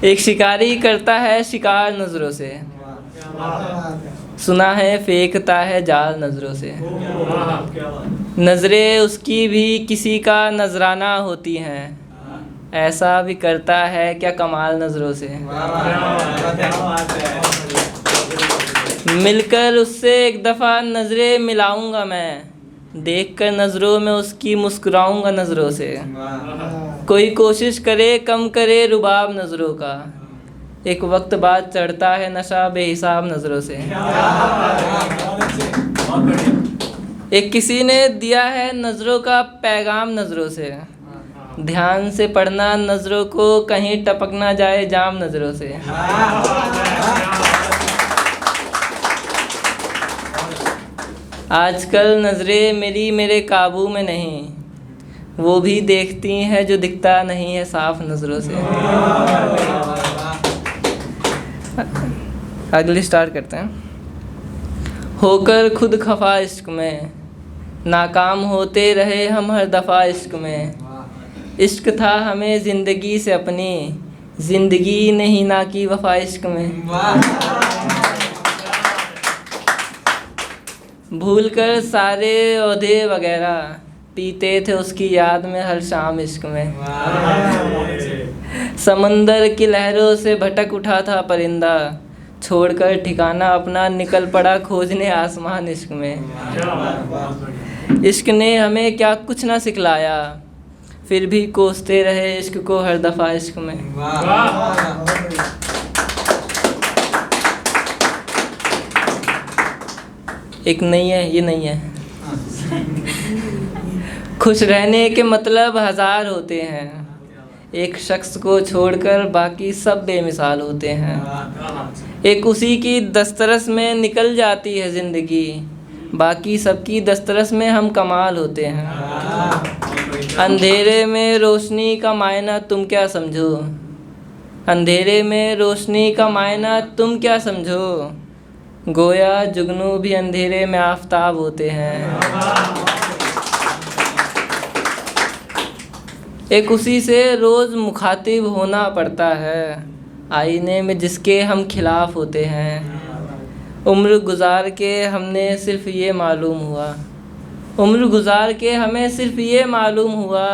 एक शिकारी करता है शिकार नजरों से, सुना है फेंकता है जाल नजरों से। नजरें उसकी भी किसी का नजराना होती हैं, ऐसा भी करता है क्या कमाल नजरों से। मिलकर उससे एक दफ़ा नज़रें मिलाऊंगा मैं, देखकर नज़रों में उसकी मुस्कुराऊंगा नज़रों से। कोई कोशिश करे कम करे रुबाब नज़रों का, एक वक्त बाद चढ़ता है नशा बेहिसाब नज़रों से। एक किसी ने दिया है नज़रों का पैगाम नज़रों से, ध्यान से पढ़ना नज़रों को कहीं टपक ना जाए जाम नज़रों से। आजकल नज़रें मेरी मेरे काबू में नहीं, वो भी देखती हैं जो दिखता नहीं है साफ नज़रों से। अगली स्टार्ट करते हैं। होकर खुद खफा इश्क में, नाकाम होते रहे हम हर दफ़ा इश्क में। इश्क था हमें ज़िंदगी से अपनी, ज़िंदगी ने ही ना की वफा इश्क में। भूल कर सारे ओहदे वगैरह, पीते थे उसकी याद में हर शाम इश्क में। समंदर की लहरों से भटक उठा था परिंदा, छोड़कर ठिकाना अपना निकल पड़ा खोजने आसमान इश्क में। इश्क ने हमें क्या कुछ ना सिखलाया, फिर भी कोसते रहे इश्क को हर दफ़ा इश्क में। एक नहीं है, ये नहीं है। खुश रहने के मतलब हज़ार होते हैं, एक शख्स को छोड़कर बाकी सब बेमिसाल होते हैं। एक उसी की दस्तरस में निकल जाती है ज़िंदगी, बाकी सबकी दस्तरस में हम कमाल होते हैं। अंधेरे में रोशनी का मायना तुम क्या समझो, अंधेरे में रोशनी का मायना तुम क्या समझो। गोया जुगनू भी अंधेरे में आफताब होते हैं। एक उसी से रोज़ मुखातिब होना पड़ता है, आईने में जिसके हम खिलाफ होते हैं। उम्र गुजार के हमने सिर्फ ये मालूम हुआ, उम्र गुजार के हमें सिर्फ ये मालूम हुआ,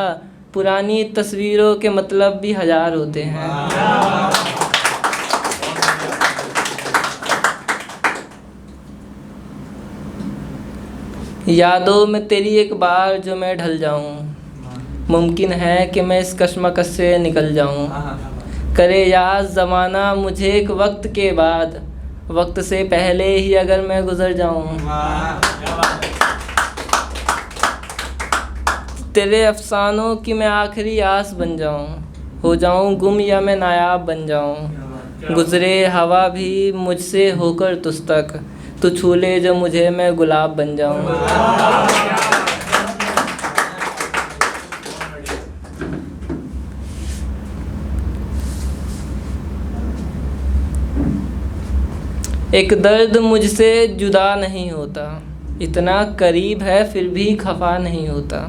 पुरानी तस्वीरों के मतलब भी हज़ार होते हैं। यादों में तेरी एक बार जो मैं ढल जाऊं, मुमकिन है कि मैं इस कश्मकश से निकल जाऊं। करे याद ज़माना मुझे एक वक्त के बाद, वक्त से पहले ही अगर मैं गुज़र जाऊं। तेरे अफसानों की मैं आखिरी आस बन जाऊं, हो जाऊं गुम या मैं नायाब बन जाऊं। गुज़रे हवा भी मुझसे होकर तुझ तक, तू छू ले जो मुझे मैं गुलाब बन जाऊं। एक दर्द मुझसे जुदा नहीं होता, इतना करीब है फिर भी खफा नहीं होता।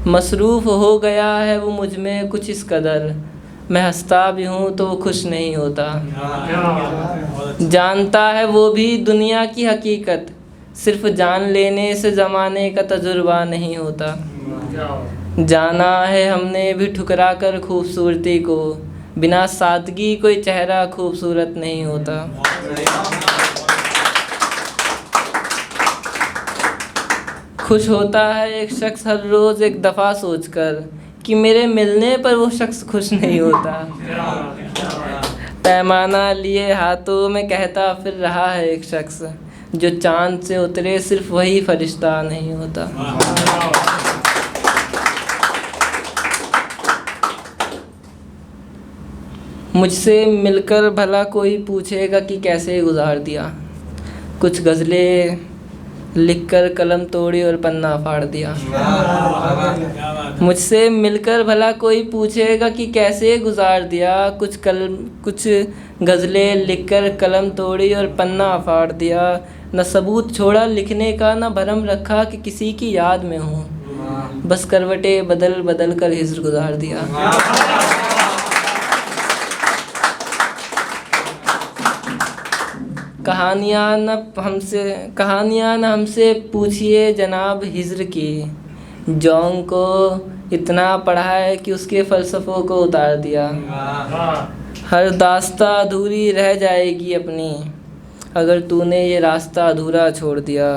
मसरूफ़ हो गया है वो मुझ में कुछ इस कदर, मैं हंसता भी हूँ तो वो खुश नहीं होता। जानता है वो भी दुनिया की हकीकत, सिर्फ जान लेने से ज़माने का तजुर्बा नहीं होता। जाना है हमने भी ठुकरा कर खूबसूरती को, बिना सादगी कोई चेहरा खूबसूरत नहीं होता। खुश होता है एक शख्स हर रोज़ एक दफ़ा सोचकर कि मेरे मिलने पर वो शख्स खुश नहीं होता। पैमाना लिए हाथों में कहता फिर रहा है एक शख्स, जो चाँद से उतरे सिर्फ वही फरिश्ता नहीं होता। मुझसे मिलकर भला कोई पूछेगा कि कैसे गुजार दिया, कुछ गज़लें लिखकर कलम तोड़ी और पन्ना फाड़ दिया। मुझसे मिलकर भला कोई पूछेगा कि कैसे गुजार दिया, कुछ गज़लें लिखकर कलम तोड़ी और पन्ना फाड़ दिया। न सबूत छोड़ा लिखने का, न भरम रखा कि किसी की याद में हूँ, बस करवटें बदल बदल कर हिज्र गुजार दिया। कहानियाँ न हमसे पूछिए जनाब हिज्र की। जौन को इतना पढ़ा है कि उसके फ़लसफ़ों को उतार दिया। हर दास्ता अधूरी रह जाएगी अपनी, अगर तूने ये रास्ता अधूरा छोड़ दिया।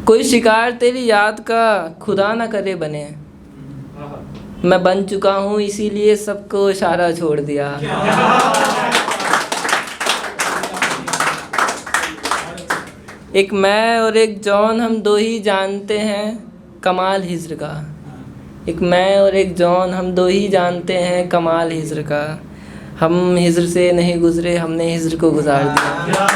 कोई शिकार तेरी याद का खुदा न करे बने, मैं बन चुका हूँ इसीलिए सबको इशारा छोड़ दिया। एक मैं और एक जॉन हम दो ही जानते हैं कमाल हिज्र का। एक मैं और एक जॉन हम दो ही जानते हैं कमाल हिज्र का। हम हिज्र से नहीं गुज़रे, हमने हिज्र को गुजार दिया।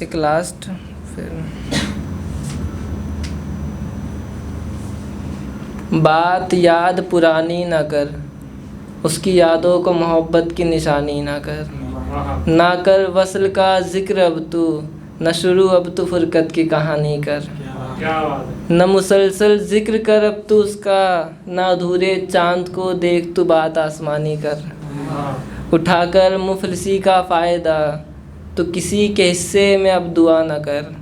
एक लास्ट फिर बात याद पुरानी ना कर, उसकी यादों को मोहब्बत की निशानी ना कर वस्ल का ज़िक्र अब तू, न शुरू अब तू फ़ुरक़त की कहानी कर। न मुसलसल ज़िक्र कर अब तू उसका, न अधूरे चाँद को देख तू बात आसमानी कर। उठाकर मुफलिसी का फ़ायदा तो किसी के हिस्से में अब दुआ न कर।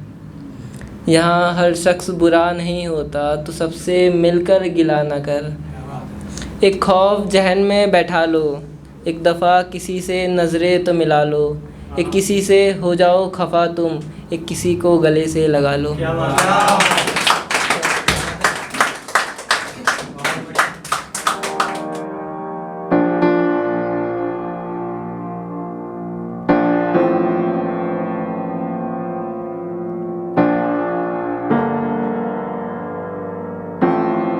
यहाँ हर शख्स बुरा नहीं होता, तो सबसे मिलकर गिला न कर। एक खौफ जहन में बैठा लो, एक दफ़ा किसी से नज़रें तो मिला लो। एक किसी से हो जाओ खफा तुम, एक किसी को गले से लगा लो।